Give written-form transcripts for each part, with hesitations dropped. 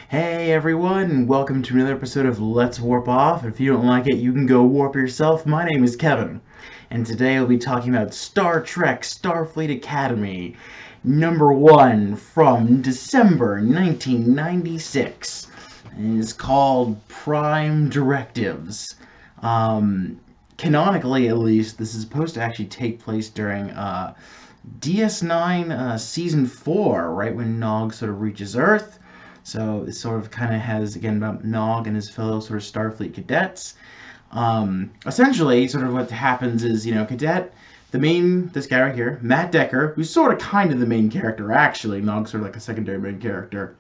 Hey everyone, and welcome to another episode of Let's Warp Off. If you don't like it, you can go warp yourself. My name is Kevin, and today I'll be talking about Star Trek Starfleet Academy, #1 from December 1996. And it's called Prime Directives. Canonically, at least, this is supposed to actually take place during DS9 Season 4, right when Nog sort of reaches Earth. So it sort of kind of has, again, about Nog and his fellow sort of Starfleet cadets. Essentially, sort of what happens is, cadet, this guy right here, Matt Decker, who's sort of kind of the main character, actually. Nog's sort of like a secondary main character.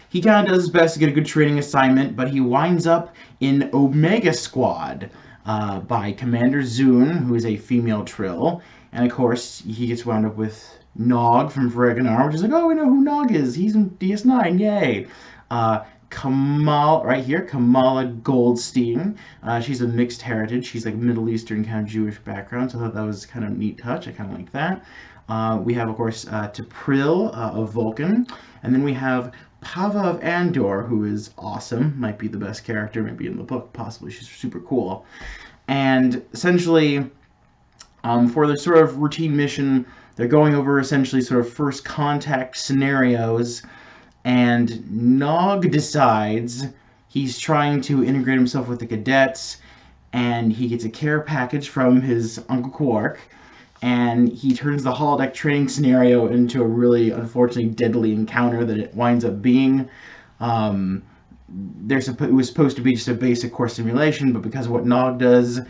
He kind of does his best to get a good training assignment, but he winds up in Omega Squad by Commander Zune, who is a female Trill. And of course, he gets wound up with Nog from Fereganar, which is like, oh, we know who Nog is. He's in DS9, yay. Right here, Kamala Goldstein. She's a mixed heritage. She's like Middle Eastern kind of Jewish background, so I thought that was kind of a neat touch. I kind of like that. We have, of course, T'Pril of Vulcan. And then we have Pava of Andor, who is awesome. Might be the best character, maybe in the book, possibly. She's super cool. And essentially, for the sort of routine mission, they're going over essentially sort of first contact scenarios, and Nog decides he's trying to integrate himself with the cadets, and he gets a care package from his Uncle Quark, and he turns the holodeck training scenario into a really, unfortunately, deadly encounter that it winds up being. It was supposed to be just a basic core simulation, but because of what Nog does,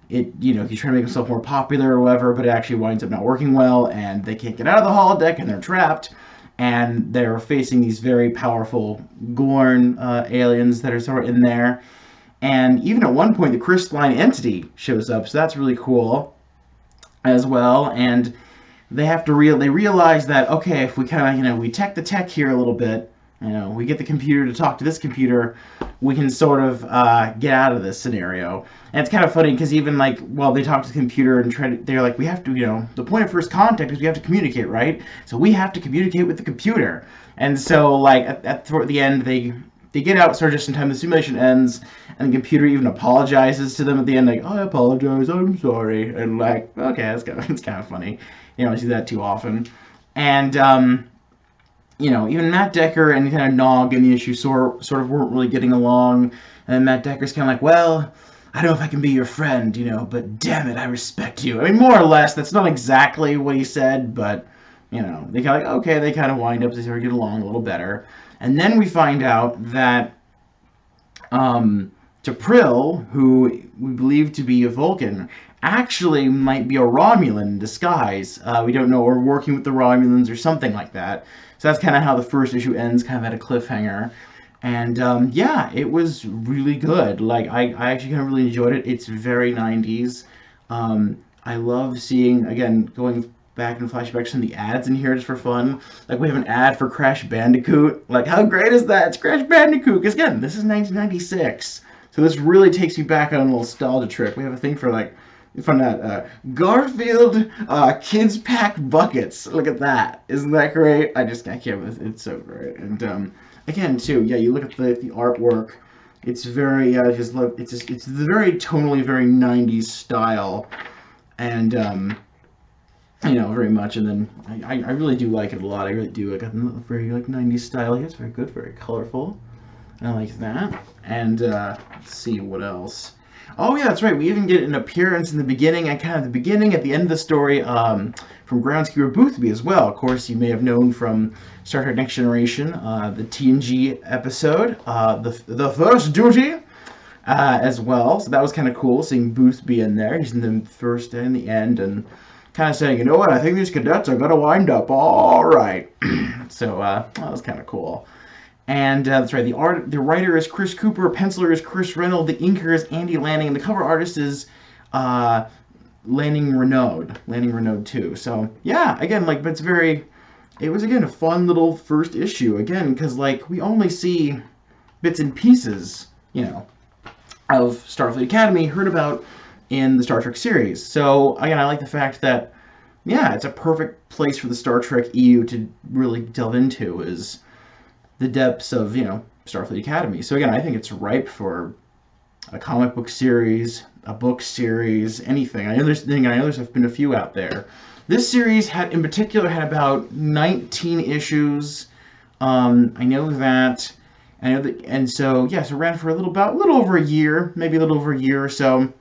he's trying to make himself more popular or whatever, but it actually winds up not working well, and they can't get out of the holodeck, and they're trapped, and they're facing these very powerful Gorn aliens that are sort of in there, and even at one point, the crystalline entity shows up, so that's really cool as well, and they have to they realize that, okay, if we kind of, we tech the tech here a little bit, we get the computer to talk to this computer, we can sort of get out of this scenario. And it's kind of funny because even they talk to the computer and they're like, we have to, the point of first contact is we have to communicate, right? So we have to communicate with the computer. And so toward the end, they get out sort of just in time the simulation ends, and the computer even apologizes to them at the end, like, oh, I apologize, I'm sorry. And okay, it's kind of funny. You don't see that too often. And even Matt Decker and kind of Nog and the issue sort of weren't really getting along. And Matt Decker's kind of like, well, I don't know if I can be your friend, but damn it, I respect you. I mean, more or less, that's not exactly what he said, but, they kind of like, okay, they kind of wind up, they sort of get along a little better. And then we find out that T'Pril, who we believe to be a Vulcan, actually might be a Romulan in disguise. We don't know, or working with the Romulans or something like that. So that's kind of how the first issue ends, kind of at a cliffhanger. And yeah, it was really good. I actually kind of really enjoyed it. It's very 90s. I love seeing, again, going back and flashbacks from the ads in here just for fun. We have an ad for Crash Bandicoot. How great is that? It's Crash Bandicoot. Because again, this is 1996. So this really takes you back on a nostalgia trip. We have a thing for from that Garfield kids pack buckets. Look at that. Isn't that great? I can't. It's so great. And again, too, yeah, you look at the artwork. It's very it's the very tonally very 90s style, and very much. And then I really do like it a lot. I really do. I got very 90s style here. It's very good, very colorful. I like that. And let's see what else. Oh yeah, that's right. We even get an appearance in the beginning, and kind of the beginning at the end of the story, from Groundskeeper Boothby as well. Of course, you may have known from Star Trek Next Generation, the TNG episode, the First Duty, as well. So that was kind of cool, seeing Boothby in there. He's in the first and the end, and kind of saying, you know what, I think these cadets are going to wind up all right. So that was kind of cool. And that's right, the writer is Chris Cooper, penciler is Chris Reynolds, the inker is Andy Lanning, and the cover artist is Lanning Renaud too. So yeah, again, but it was again a fun little first issue, again, because we only see bits and pieces, of Starfleet Academy, heard about in the Star Trek series. So again, I like the fact that, yeah, it's a perfect place for the Star Trek EU to really delve into, is the depths of, Starfleet Academy. So again, I think it's ripe for a comic book series, a book series, anything. I know there's been a few out there. This series in particular had about 19 issues. I know that. And so it ran for a little over a year, maybe a little over a year or so,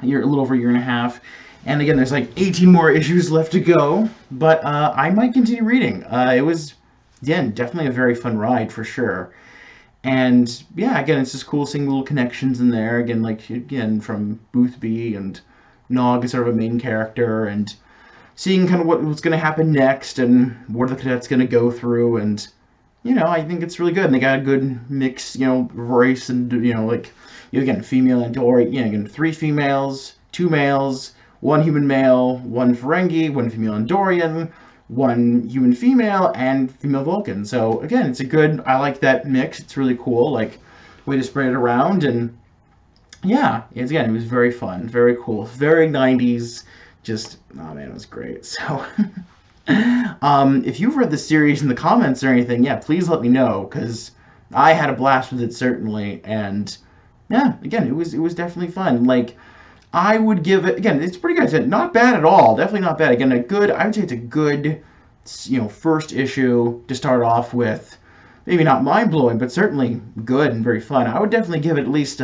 a little over a year and a half. And again, there's like 18 more issues left to go, but I might continue reading. It was, again, definitely a very fun ride for sure. And yeah, again, it's just cool seeing little connections in there. Again, from Boothby and Nog is sort of a main character, and seeing kind of what's going to happen next and what are the cadets going to go through. And, I think it's really good. And they got a good mix, race and, again, female and again, 3 females, 2 males, 1 human male, 1 Ferengi, 1 female Andorian, 1 human female, and female Vulcan. So again, I like that mix. It's really cool, like, way to spread it around. And yeah, it was very fun, very cool, very 90s. Just, oh man, it was great. So if you've read the series in the comments or anything, yeah, please let me know, because I had a blast with it, certainly. And yeah, again, it was definitely fun. Like, I would give it, again, it's pretty good. It's not bad at all. Definitely not bad. Again, I would say it's a good, first issue to start off with. Maybe not mind-blowing, but certainly good and very fun. I would definitely give it at least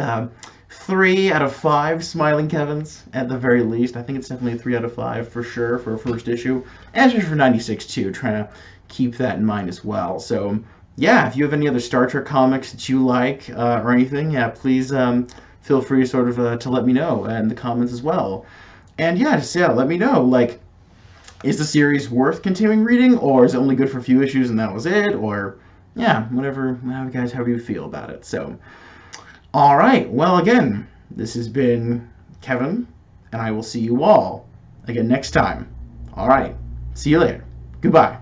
3 out of 5 Smiling Kevins, at the very least. I think it's definitely a 3 out of 5 for sure for a first issue. And especially for 96 too, trying to keep that in mind as well. So yeah, if you have any other Star Trek comics that you like or anything, yeah, please feel free sort of to let me know in the comments as well. And yeah, let me know, like, is the series worth continuing reading, or is it only good for a few issues and that was it? Or yeah, whatever, however you feel about it. So all right, well, again, this has been Kevin, and I will see you all again next time. All right, see you later. Goodbye.